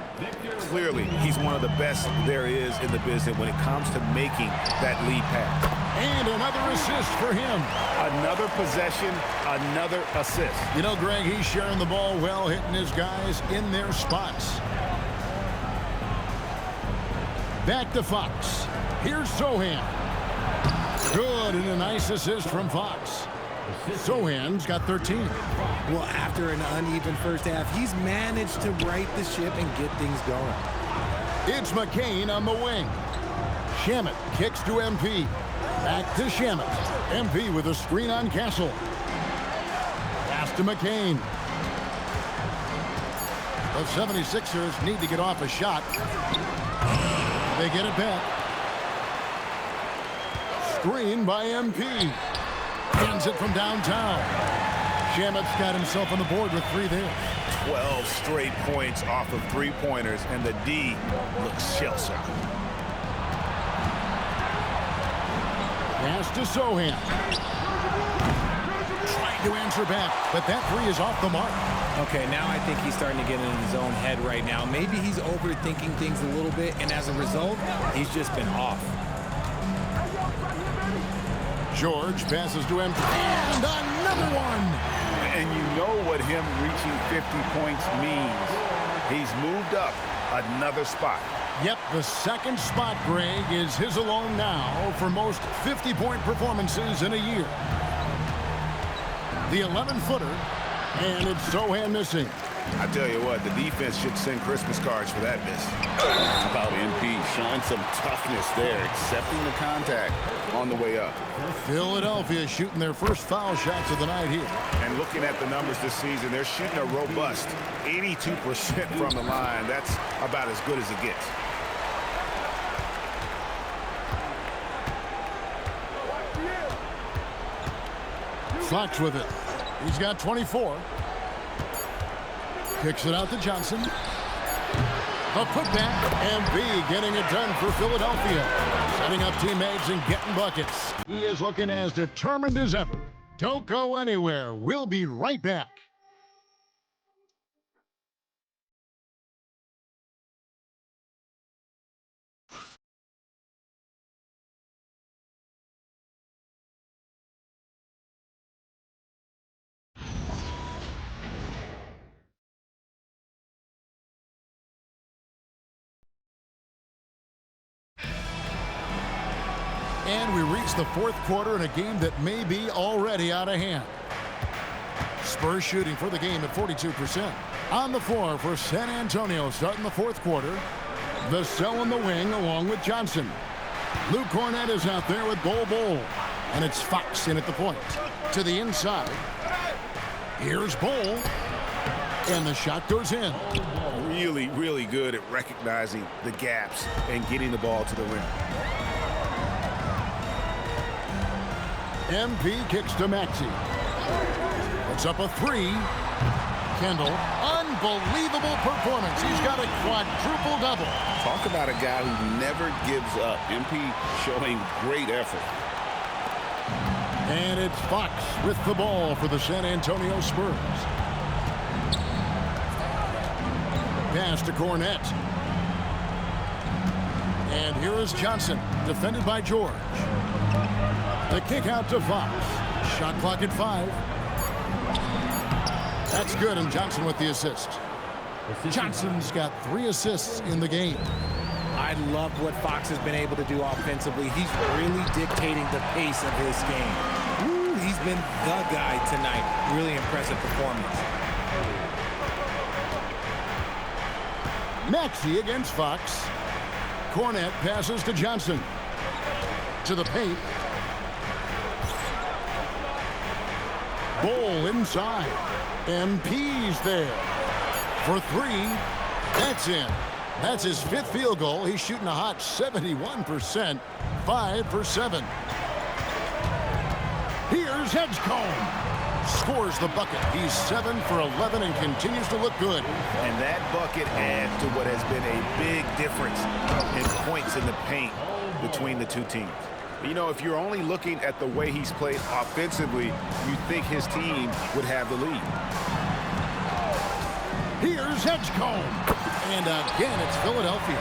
Speaker 2: Clearly, he's one of the best there is in the business when it comes to making that lead pass.
Speaker 1: And another assist for him.
Speaker 2: Another possession, another assist.
Speaker 1: You know, Greg, he's sharing the ball well, hitting his guys in their spots. Back to Fox. Here's Sohan. Good, and a nice assist from Fox. Sohan's got 13.
Speaker 3: Well, after an uneven first half, he's managed to right the ship and get things going.
Speaker 1: It's McCain on the wing. Shamet kicks to MP. Back to Shamet. MP with a screen on Castle. Pass to McCain. The 76ers need to get off a shot. They get it back. Screen by MP. Hands it from downtown. Shamet's got himself on the board with 3 there.
Speaker 2: 12 straight points off of three-pointers, and the D looks shell-shocked.
Speaker 1: Pass to Sohan. Trying to answer back, but that three is off the mark.
Speaker 3: Okay, now I think he's starting to get in his own head right now. Maybe he's overthinking things a little bit, and as a result, he's just been off.
Speaker 1: George passes to him, and another one.
Speaker 2: And you know what him reaching 50 points means. He's moved up another spot.
Speaker 1: Yep, the second spot, Greg, is his alone now for most 50-point performances in a year. The 11-footer, and it's Sohan missing.
Speaker 2: I tell you what, the defense should send Christmas cards for that miss. How about MP showing some toughness there, accepting the contact on the way up.
Speaker 1: Philadelphia shooting their first foul shots of the night here.
Speaker 2: And looking at the numbers this season, they're shooting a robust 82% from the line. That's about as good as it gets.
Speaker 1: Fox with it. He's got 24. Kicks it out to Johnson. A putback, and B getting it done for Philadelphia. Setting up teammates and getting buckets. He is looking as determined as ever. Don't go anywhere. We'll be right back. And we reach the fourth quarter in a game that may be already out of hand. Spurs shooting for the game at 42%. On the floor for San Antonio starting the fourth quarter. Vassell in the wing along with Johnson. Luke Cornett is out there with Bol. And it's Fox in at the point. To the inside. Here's Bol. And the shot goes in.
Speaker 2: Really, really good at recognizing the gaps and getting the ball to the rim.
Speaker 1: MP kicks to Maxey. Puts up a three. Kendall, unbelievable performance. He's got a quadruple double.
Speaker 2: Talk about a guy who never gives up. MP showing great effort.
Speaker 1: And it's Fox with the ball for the San Antonio Spurs. Pass to Cornett. And here is Johnson, defended by George. The kick out to Fox. Shot clock at 5. That's good, and Johnson with the assist. Johnson's got 3 assists in the game.
Speaker 3: I love what Fox has been able to do offensively. He's really dictating the pace of his game. Woo, he's been the guy tonight. Really impressive performance.
Speaker 1: Maxey against Fox. Cornette passes to Johnson. To the paint. Bull inside. MP's there. For three. That's in. That's his 5th field goal. He's shooting a hot 71%. 5 for 7. Here's Edgecombe. Scores the bucket. He's 7 for 11 and continues to look good.
Speaker 2: And that bucket adds to what has been a big difference in points in the paint between the two teams. You know, if you're only looking at the way he's played offensively, you'd think his team would have the lead.
Speaker 1: Here's Edgecombe. And again, it's Philadelphia.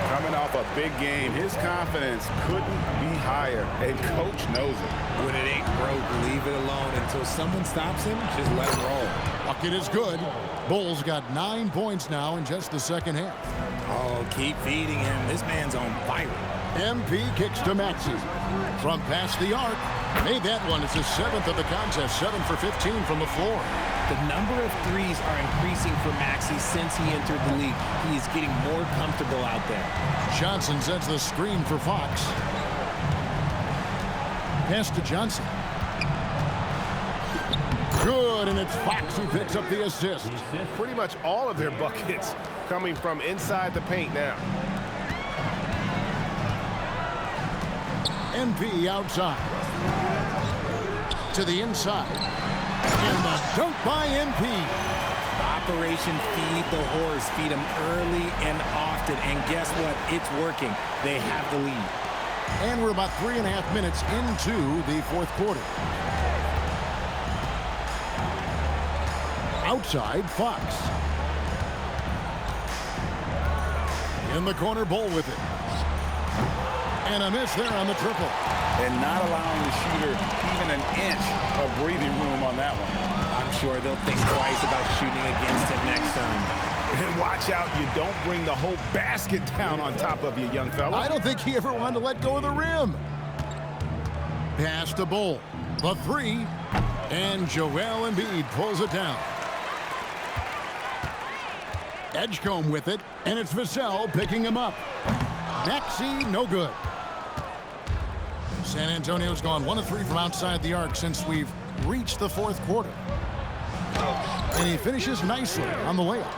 Speaker 2: Coming off a big game, his confidence couldn't be higher, and coach knows it.
Speaker 3: When it ain't broke, leave it alone. Until someone stops him, just let him roll.
Speaker 1: Bucket is good. Bulls got 9 points now in just the second half.
Speaker 3: Oh, keep feeding him. This man's on fire.
Speaker 1: MP kicks to Maxey. From past the arc. Made that one. It's his 7th of the contest. 7 for 15 from the floor.
Speaker 3: The number of threes are increasing for Maxey since he entered the league. He is getting more comfortable out there.
Speaker 1: Johnson sends the screen for Fox. Pass to Johnson. Good, and it's Fox who picks up the assist.
Speaker 6: Pretty much all of their buckets coming from inside the paint now.
Speaker 1: MP outside. To the inside. And the dunk by MP.
Speaker 3: Operation Feed the Horse. Feed him early and often. And guess what? It's working. They have the lead.
Speaker 1: And we're about 3.5 minutes into the 4th quarter. Outside, Fox. In the corner, Bull with it. And a miss there on the triple.
Speaker 2: And not allowing the shooter even an inch of breathing room on that one.
Speaker 3: I'm sure they'll think twice about shooting against him next time.
Speaker 6: And watch out, you don't bring the whole basket down on top of you, young fella.
Speaker 1: I don't think he ever wanted to let go of the rim. Pass to Bull. The 3. And Joel Embiid pulls it down. Edgecombe with it. And it's Vassell picking him up. Maxey, no good. San Antonio's gone 1 of 3 from outside the arc since we've reached the 4th quarter. And he finishes nicely on the layup.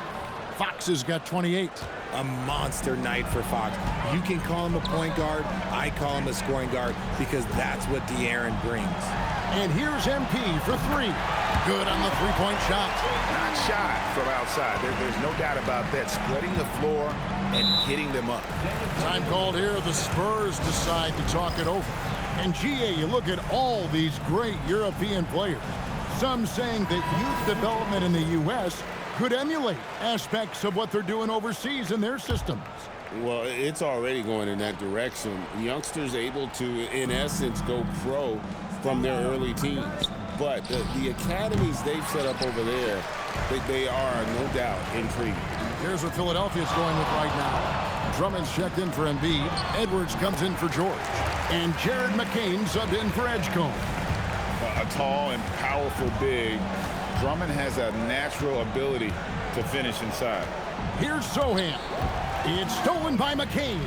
Speaker 1: Fox has got 28.
Speaker 3: A monster night for Fox. You can call him a point guard. I call him a scoring guard because that's what De'Aaron brings.
Speaker 1: And here's MP for 3. Good on the 3-point shot.
Speaker 2: Not shot from outside. There's no doubt about that. Spreading the floor and hitting them up.
Speaker 1: Time called here. The Spurs decide to talk it over. And GA, you look at all these great European players. Some saying that youth development in the U.S. could emulate aspects of what they're doing overseas in their systems.
Speaker 11: Well, it's already going in that direction. Youngsters able to, in essence, go pro from their early teens. But the academies they've set up over there, they are, no doubt, intriguing.
Speaker 1: Here's what Philadelphia's going with right now. Drummond's checked in for Embiid. Edwards comes in for George. And Jared McCain subbed in for Edgecombe.
Speaker 2: A tall and powerful big. Drummond has a natural ability to finish inside.
Speaker 1: Here's Sohan. It's stolen by McCain.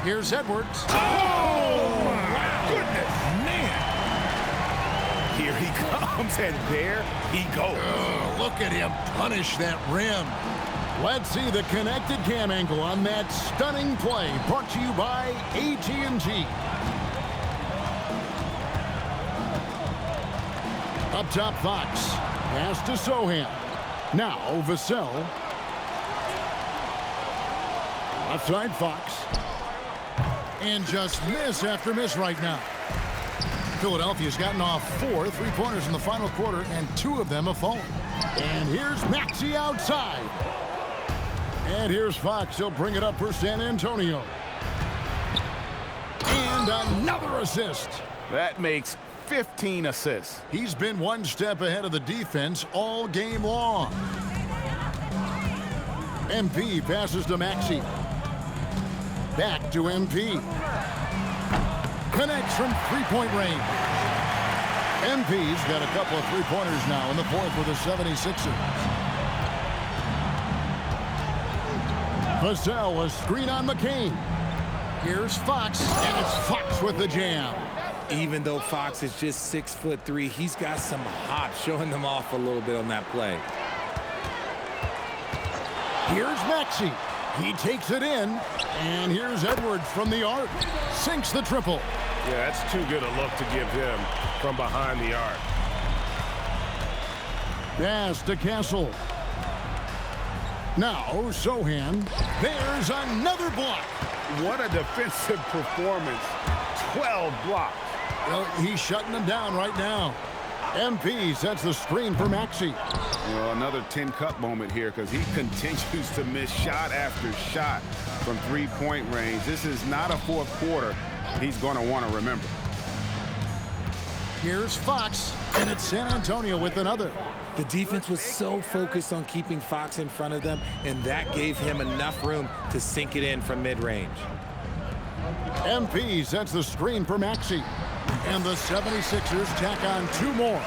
Speaker 1: Here's Edwards. Oh,
Speaker 6: my goodness, man. Here he comes, and there he goes.
Speaker 1: Oh, look at him punish that rim. Let's see the connected cam angle on that stunning play. Brought to you by AT&T. Up top, Fox. Pass to Sohan. Now, Vassell. Left side, Fox. And just miss after miss right now. Philadelphia's gotten off 4 3-pointers in the final quarter, and 2 of them have fallen. And here's Maxey outside. And here's Fox. He'll bring it up for San Antonio. And another assist.
Speaker 2: That makes 15 assists.
Speaker 1: He's been one step ahead of the defense all game long. MP passes to Maxey. Back to MP. Connects from 3-point range. MP's got a couple of 3-pointers now in the 4th for the 76ers. Vassell, a screen on McCain. Here's Fox, and it's Fox with the jam.
Speaker 3: Even though Fox is just 6'3", he's got some hop, showing them off a little bit on that play.
Speaker 1: Here's Maxey. He takes it in, and here's Edwards from the arc. Sinks the triple.
Speaker 6: Yeah, that's too good a look to give him from behind the arc.
Speaker 1: Pass to Castle. Now, Sohan. There's another block.
Speaker 6: What a defensive performance. 12 blocks.
Speaker 1: Well, he's shutting them down right now. MP sets the screen for Maxey.
Speaker 2: You know, another 10-cup moment here because he continues to miss shot after shot from three-point range. This is not a fourth quarter he's going to want to remember.
Speaker 1: Here's Fox, and it's San Antonio with another.
Speaker 3: The defense was so focused on keeping Fox in front of them, and that gave him enough room to sink it in from mid-range.
Speaker 1: MP sets the screen for Maxey. And the 76ers tack on 2 more.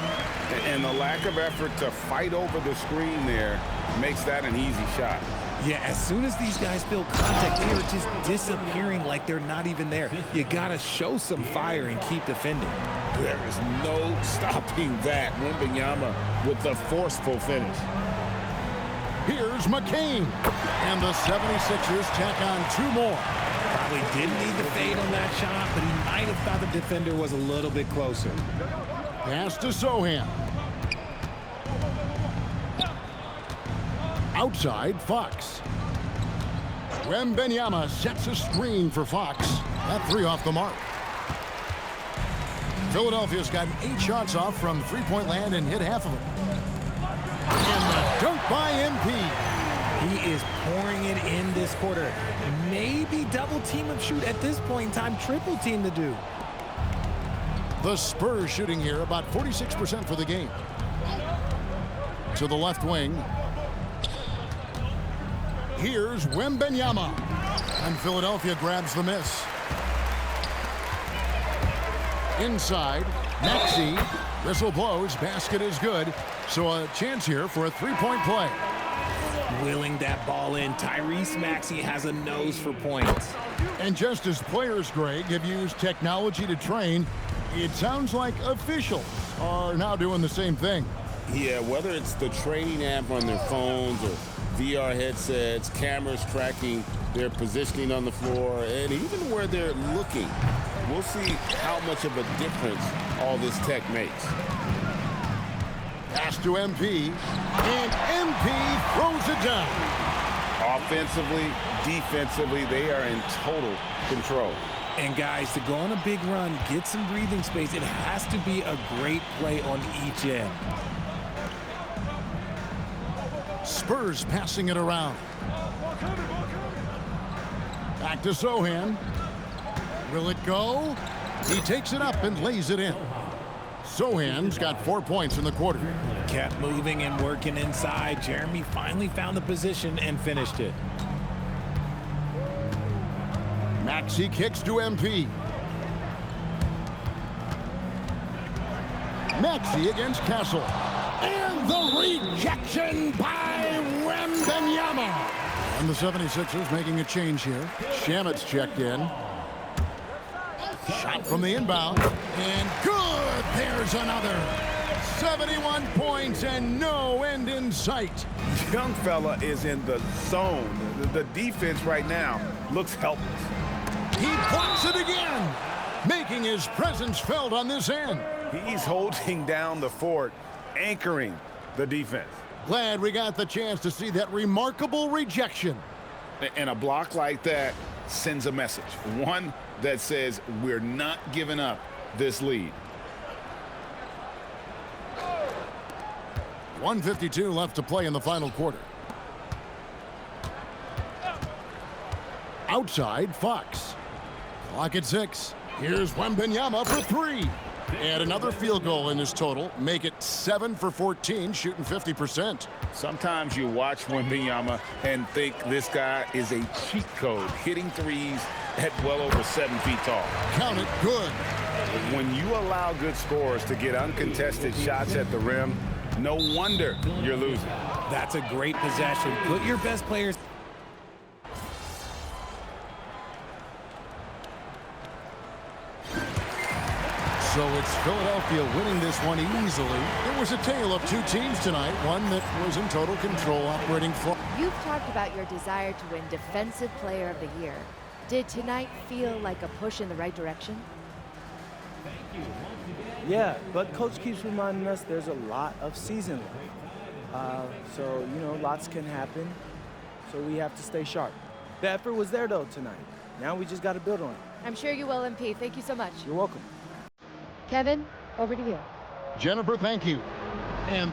Speaker 2: And the lack of effort to fight over the screen there makes that an easy shot.
Speaker 3: Yeah, as soon as these guys feel contact, they are just disappearing like they're not even there. You got to show some fire and keep defending.
Speaker 2: There is no stopping that. Wembanyama with the forceful finish.
Speaker 1: Here's McCain. And the 76ers tack on 2 more.
Speaker 3: Probably didn't need the fade on that shot, but he might have thought the defender was a little bit closer.
Speaker 1: Pass to Sohan. Outside, Fox. Wembanyama sets a screen for Fox. That 3 off the mark. Philadelphia's gotten 8 shots off from three-point land and hit half of them. And the dunk by MP.
Speaker 3: He is pouring it in this quarter. Maybe double team him shoot at this point in time, triple team to do.
Speaker 1: The Spurs shooting here about 46% for the game. To the left wing. Here's Wembanyama. And Philadelphia grabs the miss. Inside, Maxey. Whistle blows, basket is good. So a chance here for a 3-point play.
Speaker 3: Willing that ball in. Tyrese Maxey has a nose for points.
Speaker 1: And just as players, Greg, have used technology to train, it sounds like officials are now doing the same thing.
Speaker 11: Yeah, whether it's the training app on their phones or VR headsets, cameras tracking their positioning on the floor, and even where they're looking, we'll see how much of a difference all this tech makes.
Speaker 1: Pass to MP, and MP throws it down.
Speaker 2: Offensively, defensively, they are in total control.
Speaker 3: And guys, to go on a big run, get some breathing space, it has to be a great play on each end.
Speaker 1: Spurs passing it around. Back to Sohan. Will it go? He takes it up and lays it in. Sohan's got 4 points in the quarter.
Speaker 3: Kept moving and working inside. Jeremy finally found the position and finished it.
Speaker 1: Maxey kicks to MP. Maxey against Castle. And the rejection by Wembanyama. And the 76ers making a change here. Shamit's checked in. Shot from the inbound. And good! There's another. 71 points and no end in sight.
Speaker 2: Young fella is in the zone. The defense right now looks helpless.
Speaker 1: He blocks it again, making his presence felt on this end.
Speaker 2: He's holding down the fort, anchoring the defense.
Speaker 1: Glad we got the chance to see that remarkable rejection.
Speaker 2: And a block like that sends a message. One that says we're not giving up this lead.
Speaker 1: 1:52 left to play in the final quarter. Outside, Fox. Clock at 6. Here's Wembanyama for 3. And another field goal in his total. Make it 7 for 14, shooting 50%.
Speaker 2: Sometimes you watch Wembanyama and think this guy is a cheat code, hitting threes at well over 7 feet tall.
Speaker 1: Count it good.
Speaker 2: When you allow good scorers to get uncontested shots at the rim, no wonder you're losing.
Speaker 3: That's a great possession. Put your best players.
Speaker 1: So it's Philadelphia winning this one easily. It was a tale of two teams tonight, one that was in total control, operating flat.
Speaker 12: You've talked about your desire to win Defensive Player of the Year. Did tonight feel like a push in the right direction?
Speaker 13: Yeah, but Coach keeps reminding us there's a lot of season left. So, you know, lots can happen, so we have to stay sharp. The effort was there, though, tonight. Now we just got to build on it.
Speaker 12: I'm sure you will, MP. Thank you so much.
Speaker 13: You're welcome.
Speaker 12: Kevin, over to you.
Speaker 1: Jennifer, thank you. And